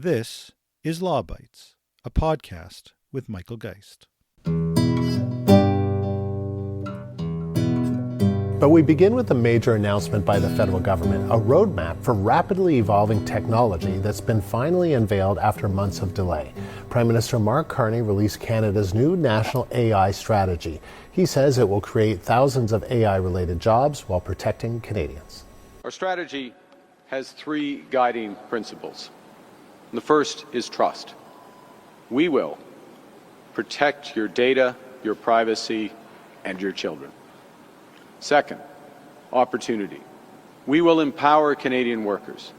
This is Law Bytes, a podcast with Michael Geist. But we begin with a major announcement by the federal government, a roadmap for rapidly evolving technology that's been finally unveiled after months of delay. Prime Minister Mark Carney released Canada's new national AI strategy. He says it will create thousands of AI-related jobs while protecting Canadians. Our strategy has three guiding principles. The first is trust. We will protect your data, your privacy, and your children. Second, opportunity. We will empower Canadian workers,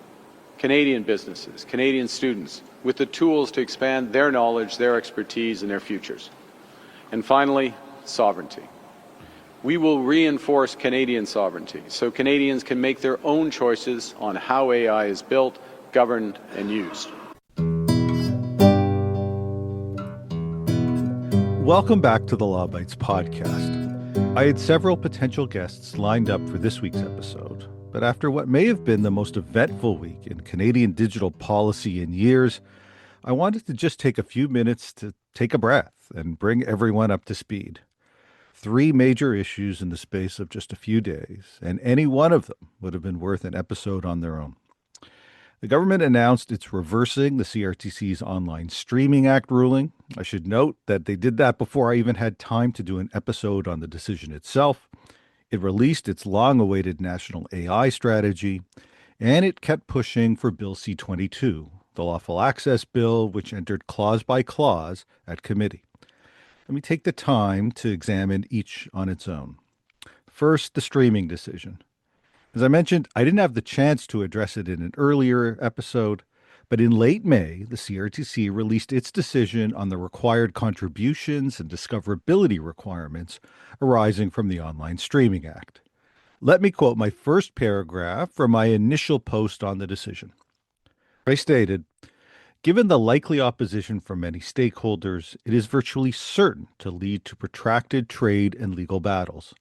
Canadian businesses, Canadian students with the tools to expand their knowledge, their expertise, and their futures. And finally, sovereignty. We will reinforce Canadian sovereignty so Canadians can make their own choices on how AI is built, governed, and used. Welcome back to the Law Bytes podcast. I had several potential guests lined up for this week's episode, but after what may have been the most eventful week in Canadian digital policy in years, I wanted to just take a few minutes to take a breath and bring everyone up to speed. Three major issues in the space of just a few days, and any one of them would have been worth an episode on their own. The government announced it's reversing the CRTC's Online Streaming Act ruling. I should note that they did that before I even had time to do an episode on the decision itself. It released its long-awaited national AI strategy, and it kept pushing for Bill C-22, the lawful access bill, which entered clause by clause at committee. Let me take the time to examine each on its own. First, the streaming decision. As I mentioned, I didn't have the chance to address it in an earlier episode, but in late May, the CRTC released its decision on the required contributions and discoverability requirements arising from the Online Streaming Act. Let me quote my first paragraph from my initial post on the decision. I stated, "Given the likely opposition from many stakeholders, it is virtually certain to lead to protracted trade and legal battles.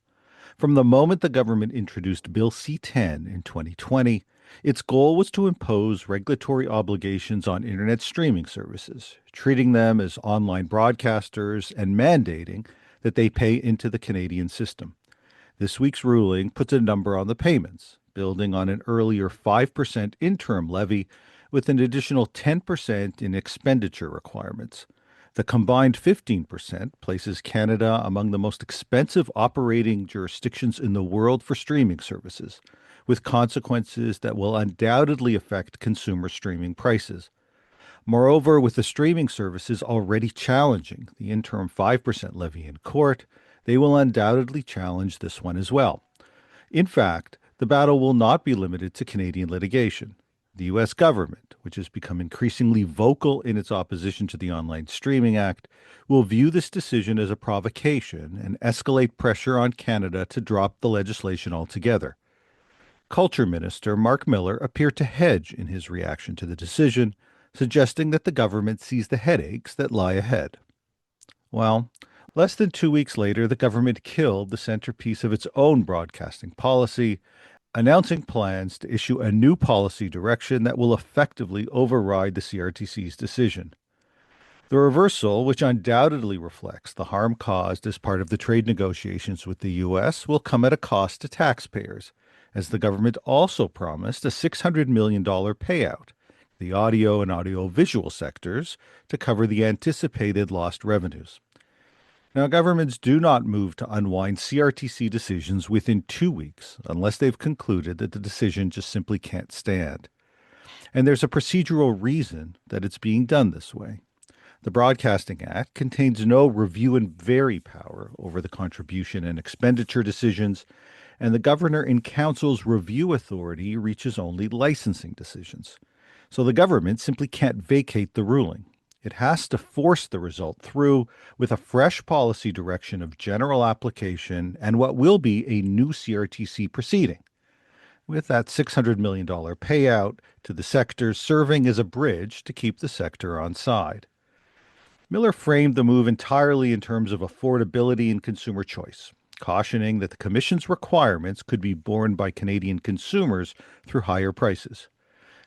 From the moment the government introduced Bill C-10 in 2020, its goal was to impose regulatory obligations on internet streaming services, treating them as online broadcasters and mandating that they pay into the Canadian system. This week's ruling puts a number on the payments, building on an earlier 5% interim levy with an additional 10% in expenditure requirements. The combined 15% places Canada among the most expensive operating jurisdictions in the world for streaming services, with consequences that will undoubtedly affect consumer streaming prices. Moreover, with the streaming services already challenging the interim 5% levy in court, they will undoubtedly challenge this one as well. In fact, the battle will not be limited to Canadian litigation. The U.S. government, which has become increasingly vocal in its opposition to the Online Streaming Act, will view this decision as a provocation and escalate pressure on Canada to drop the legislation altogether. Culture Minister Mark Miller appeared to hedge in his reaction to the decision, suggesting that the government sees the headaches that lie ahead. Well, less than 2 weeks later, the government killed the centerpiece of its own broadcasting policy, announcing plans to issue a new policy direction that will effectively override the CRTC's decision. The reversal, which undoubtedly reflects the harm caused as part of the trade negotiations with the U.S., will come at a cost to taxpayers, as the government also promised a $600 million payout, the audio and audiovisual sectors, to cover the anticipated lost revenues. Now, governments do not move to unwind CRTC decisions within 2 weeks unless they've concluded that the decision just simply can't stand. And there's a procedural reason that it's being done this way. The Broadcasting Act contains no review and vary power over the contribution and expenditure decisions, and the Governor in Council's review authority reaches only licensing decisions. So the government simply can't vacate the ruling. It has to force the result through with a fresh policy direction of general application and what will be a new CRTC proceeding, with that $600 million payout to the sector serving as a bridge to keep the sector on side. Miller framed the move entirely in terms of affordability and consumer choice, cautioning that the Commission's requirements could be borne by Canadian consumers through higher prices.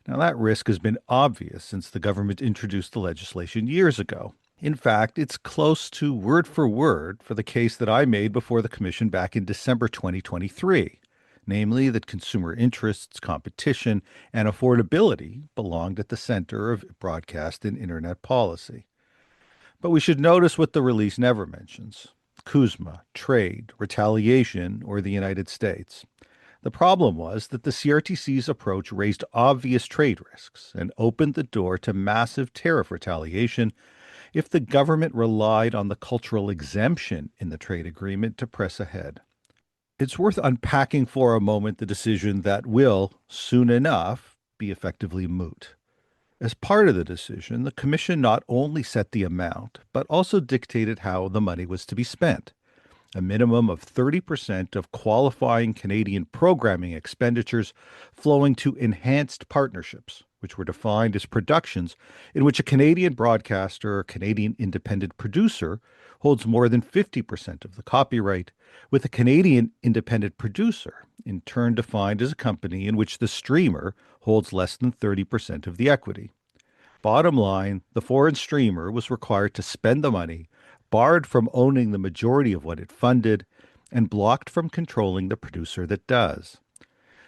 Now, that risk has been obvious since the government introduced the legislation years ago. In fact, it's close to word for the case that I made before the Commission back in December 2023, namely that consumer interests, competition, and affordability belonged at the center of broadcast and internet policy. But we should notice what the release never mentions: CUSMA, trade, retaliation, or the United States. The problem was that the CRTC's approach raised obvious trade risks and opened the door to massive tariff retaliation if the government relied on the cultural exemption in the trade agreement to press ahead. It's worth unpacking for a moment the decision that will, soon enough, be effectively moot. As part of the decision, the Commission not only set the amount, but also dictated how the money was to be spent. A minimum of 30% of qualifying Canadian programming expenditures flowing to enhanced partnerships, which were defined as productions in which a Canadian broadcaster or Canadian independent producer holds more than 50% of the copyright, with a Canadian independent producer in turn defined as a company in which the streamer holds less than 30% of the equity. Bottom line, the foreign streamer was required to spend the money, barred from owning the majority of what it funded, and blocked from controlling the producer that does.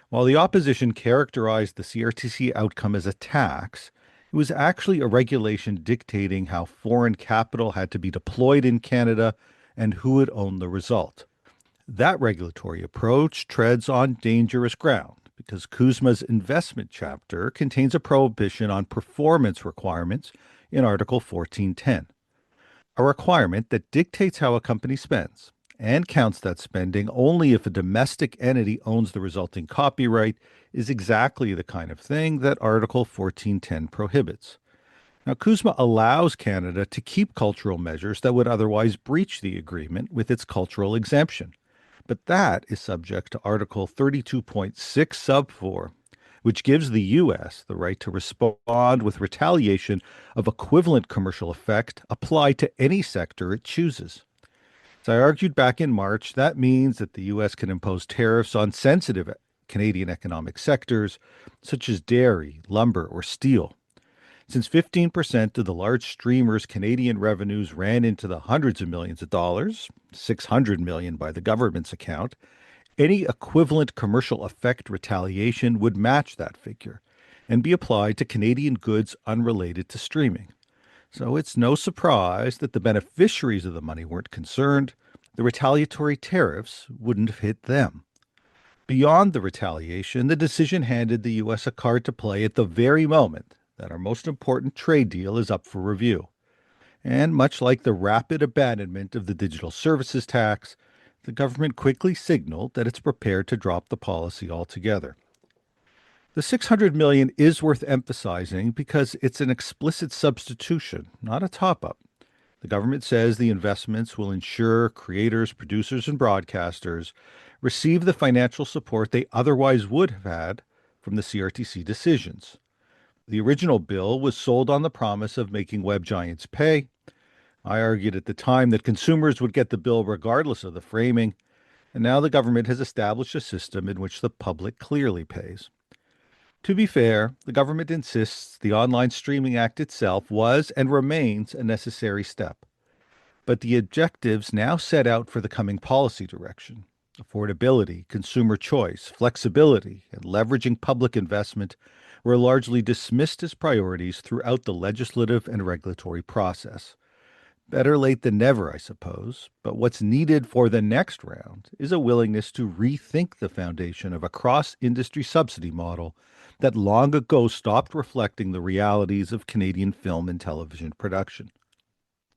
While the opposition characterized the CRTC outcome as a tax, it was actually a regulation dictating how foreign capital had to be deployed in Canada and who would own the result. That regulatory approach treads on dangerous ground because CUSMA's investment chapter contains a prohibition on performance requirements in Article 1410, a requirement that dictates how a company spends and counts that spending only if a domestic entity owns the resulting copyright is exactly the kind of thing that Article 1410 prohibits. Now, CUSMA allows Canada to keep cultural measures that would otherwise breach the agreement with its cultural exemption. But that is subject to Article 32.6 sub 4, which gives the U.S. the right to respond with retaliation of equivalent commercial effect applied to any sector it chooses. As I argued back in March, that means that the U.S. can impose tariffs on sensitive Canadian economic sectors, such as dairy, lumber, or steel. Since 15% of the large streamers' Canadian revenues ran into the hundreds of millions of dollars, $600 million by the government's account, any equivalent commercial effect retaliation would match that figure and be applied to Canadian goods unrelated to streaming. So it's no surprise that the beneficiaries of the money weren't concerned. The retaliatory tariffs wouldn't have hit them. Beyond the retaliation, the decision handed the U.S. a card to play at the very moment that our most important trade deal is up for review. And much like the rapid abandonment of the digital services tax, the government quickly signaled that it's prepared to drop the policy altogether. The $600 million is worth emphasizing because it's an explicit substitution, not a top-up. The government says the investments will ensure creators, producers, and broadcasters receive the financial support they otherwise would have had from the CRTC decisions. The original bill was sold on the promise of making web giants pay. I argued at the time that consumers would get the bill regardless of the framing, and now the government has established a system in which the public clearly pays. To be fair, the government insists the Online Streaming Act itself was and remains a necessary step. But the objectives now set out for the coming policy direction, affordability, consumer choice, flexibility, and leveraging public investment, were largely dismissed as priorities throughout the legislative and regulatory process. Better late than never, I suppose, but what's needed for the next round is a willingness to rethink the foundation of a cross-industry subsidy model that long ago stopped reflecting the realities of Canadian film and television production.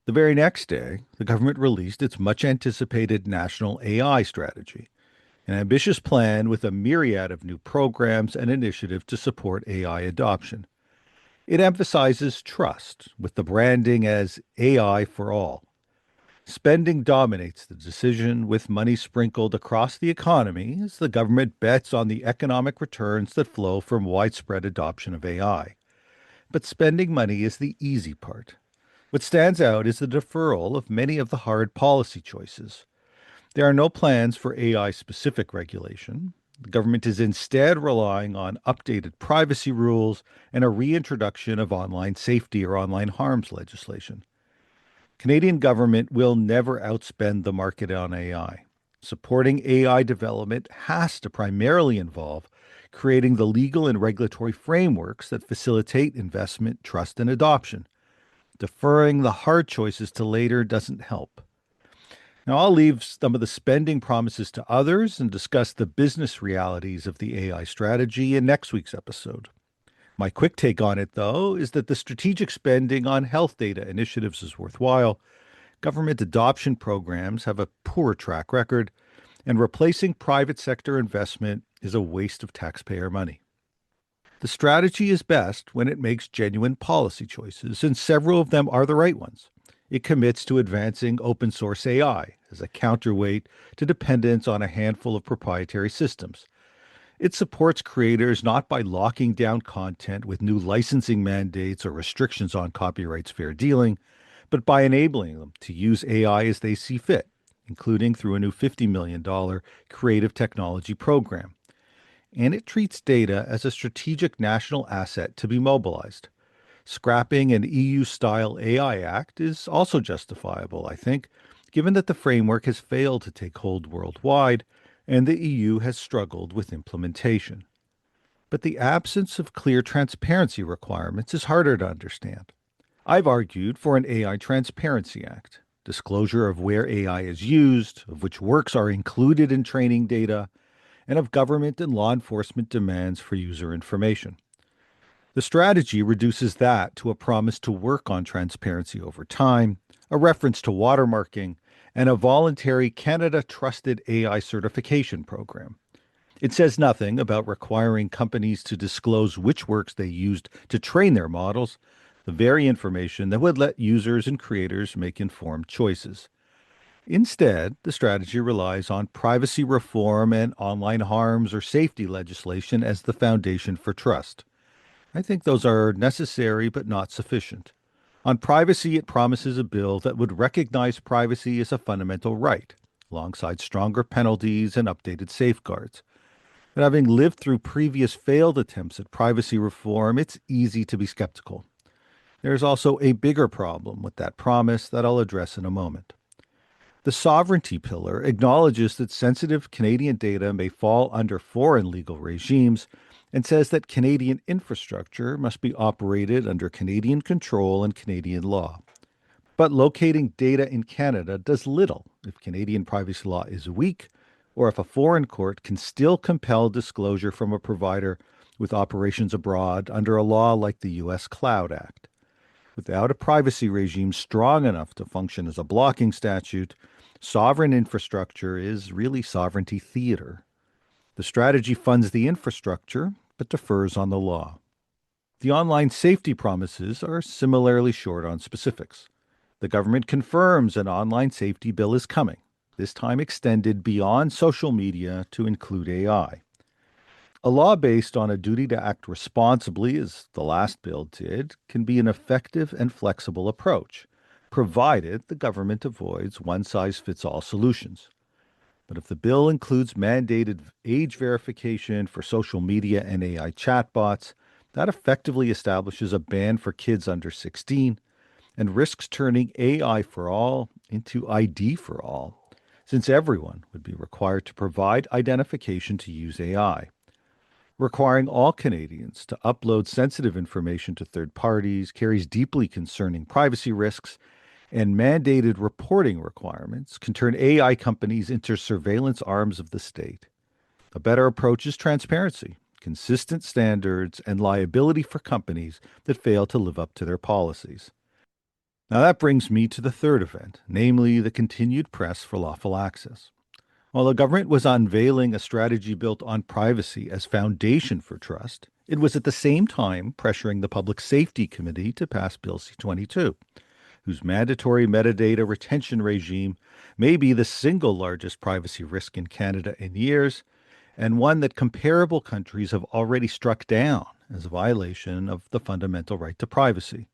The very next day, the government released its much-anticipated national AI strategy, an ambitious plan with a myriad of new programs and initiatives to support AI adoption. It emphasizes trust with the branding as AI for all. Spending dominates the decision, with money sprinkled across the economy as the government bets on the economic returns that flow from widespread adoption of AI. But spending money is the easy part. What stands out is the deferral of many of the hard policy choices. There are no plans for AI-specific regulation. The government is instead relying on updated privacy rules and a reintroduction of online safety or online harms legislation. Canadian government will never outspend the market on AI. Supporting AI development has to primarily involve creating the legal and regulatory frameworks that facilitate investment, trust, and adoption. Deferring the hard choices to later doesn't help. Now, I'll leave some of the spending promises to others and discuss the business realities of the AI strategy in next week's episode. My quick take on it, though, is that the strategic spending on health data initiatives is worthwhile. Government adoption programs have a poor track record, and replacing private sector investment is a waste of taxpayer money. The strategy is best when it makes genuine policy choices, and several of them are the right ones. It commits to advancing open source AI as a counterweight to dependence on a handful of proprietary systems. It supports creators not by locking down content with new licensing mandates or restrictions on copyright's fair dealing, but by enabling them to use AI as they see fit, including through a new $50 million creative technology program. And it treats data as a strategic national asset to be mobilized. Scrapping an EU-style AI Act is also justifiable, I think, given that the framework has failed to take hold worldwide and the EU has struggled with implementation. But the absence of clear transparency requirements is harder to understand. I've argued for an AI Transparency Act, disclosure of where AI is used, of which works are included in training data, and of government and law enforcement demands for user information. The strategy reduces that to a promise to work on transparency over time, a reference to watermarking, and a voluntary Canada Trusted AI certification program. It says nothing about requiring companies to disclose which works they used to train their models, the very information that would let users and creators make informed choices. Instead, the strategy relies on privacy reform and online harms or safety legislation as the foundation for trust. I think those are necessary but not sufficient. On privacy, it promises a bill that would recognize privacy as a fundamental right, alongside stronger penalties and updated safeguards. But having lived through previous failed attempts at privacy reform, it's easy to be skeptical. There's also a bigger problem with that promise that I'll address in a moment. The sovereignty pillar acknowledges that sensitive Canadian data may fall under foreign legal regimes and says that Canadian infrastructure must be operated under Canadian control and Canadian law. But locating data in Canada does little if Canadian privacy law is weak or if a foreign court can still compel disclosure from a provider with operations abroad under a law like the U.S. Cloud Act. Without a privacy regime strong enough to function as a blocking statute, sovereign infrastructure is really sovereignty theater. The strategy funds the infrastructure, but defers on the law. The online safety promises are similarly short on specifics. The government confirms an online safety bill is coming, this time extended beyond social media to include AI. A law based on a duty to act responsibly, as the last bill did, can be an effective and flexible approach, provided the government avoids one-size-fits-all solutions. But if the bill includes mandated age verification for social media and AI chatbots, that effectively establishes a ban for kids under 16 and risks turning AI for all into ID for all, since everyone would be required to provide identification to use AI. Requiring all Canadians to upload sensitive information to third parties carries deeply concerning privacy risks, and mandated reporting requirements can turn AI companies into surveillance arms of the state. A better approach is transparency, consistent standards, and liability for companies that fail to live up to their policies. Now that brings me to the third event, namely the continued press for lawful access. While the government was unveiling a strategy built on privacy as foundation for trust, it was at the same time pressuring the Public Safety Committee to pass Bill C-22, whose mandatory metadata retention regime may be the single largest privacy risk in Canada in years, and one that comparable countries have already struck down as a violation of the fundamental right to privacy.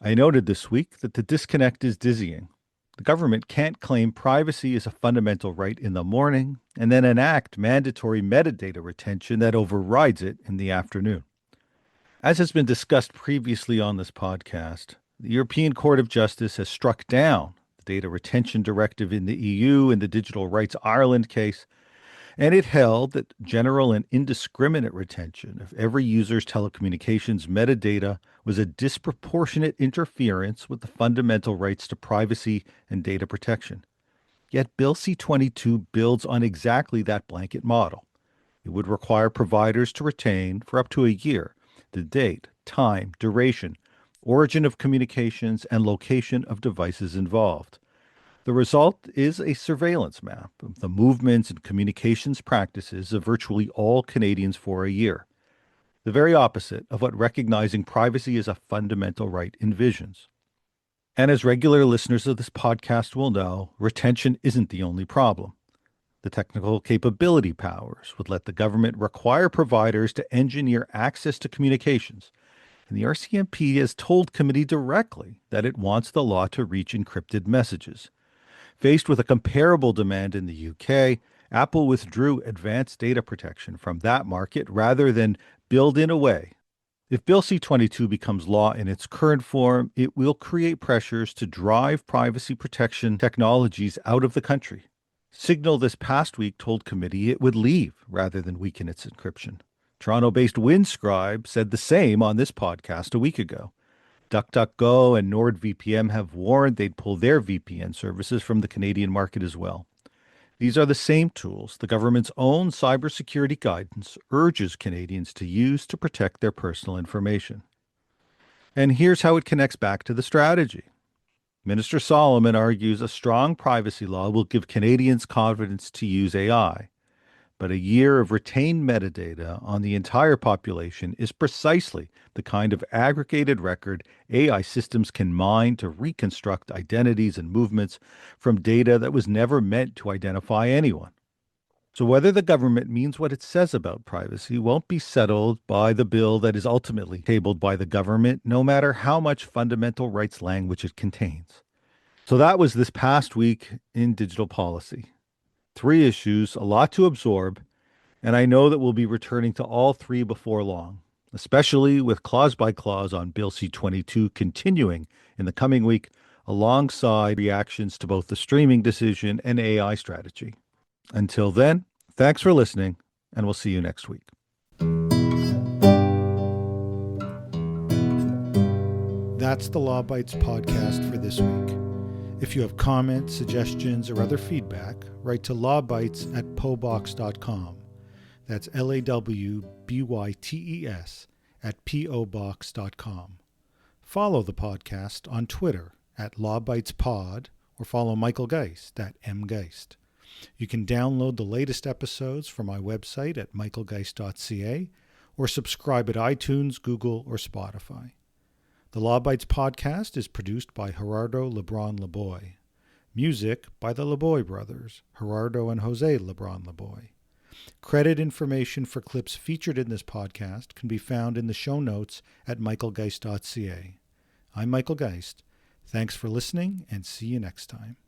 I noted this week that the disconnect is dizzying. The government can't claim privacy is a fundamental right in the morning and then enact mandatory metadata retention that overrides it in the afternoon. As has been discussed previously on this podcast, the European Court of Justice has struck down the data retention directive in the EU in the Digital Rights Ireland case, and it held that general and indiscriminate retention of every user's telecommunications metadata was a disproportionate interference with the fundamental rights to privacy and data protection. Yet Bill C-22 builds on exactly that blanket model. It would require providers to retain for up to a year the date, time, duration, origin of communications, and location of devices involved. The result is a surveillance map of the movements and communications practices of virtually all Canadians for a year, the very opposite of what recognizing privacy as a fundamental right envisions. And as regular listeners of this podcast will know, retention isn't the only problem. The technical capability powers would let the government require providers to engineer access to communications, and the RCMP has told committee directly that it wants the law to reach encrypted messages. Faced with a comparable demand in the UK, Apple withdrew advanced data protection from that market rather than build in a way. If Bill C-22 becomes law in its current form, it will create pressures to drive privacy protection technologies out of the country. Signal this past week told committee it would leave rather than weaken its encryption. Toronto-based Windscribe said the same on this podcast a week ago. DuckDuckGo and NordVPN have warned they'd pull their VPN services from the Canadian market as well. These are the same tools the government's own cybersecurity guidance urges Canadians to use to protect their personal information. And here's how it connects back to the strategy. Minister Solomon argues a strong privacy law will give Canadians confidence to use AI. But a year of retained metadata on the entire population is precisely the kind of aggregated record AI systems can mine to reconstruct identities and movements from data that was never meant to identify anyone. So whether the government means what it says about privacy won't be settled by the bill that is ultimately tabled by the government, no matter how much fundamental rights language it contains. So that was this past week in digital policy. 3 issues, a lot to absorb, and I know that we'll be returning to all 3 before long, especially with clause by clause on Bill C-22 continuing in the coming week alongside reactions to both the streaming decision and AI strategy. Until then, thanks for listening, and we'll see you next week. That's the Law Bytes podcast for this week. If you have comments, suggestions, or other feedback, write to lawbytes@pobox.com. That's LAWBYTES@pobox.com. Follow the podcast on Twitter @LawBytesPod or follow Michael Geist @mgeist. You can download the latest episodes from my website at michaelgeist.ca or subscribe at iTunes, Google, or Spotify. The Law Bytes podcast is produced by Gerardo Lebron Leboy. Music by the Leboy brothers, Gerardo and Jose Lebron Leboy. Credit information for clips featured in this podcast can be found in the show notes at michaelgeist.ca. I'm Michael Geist. Thanks for listening and see you next time.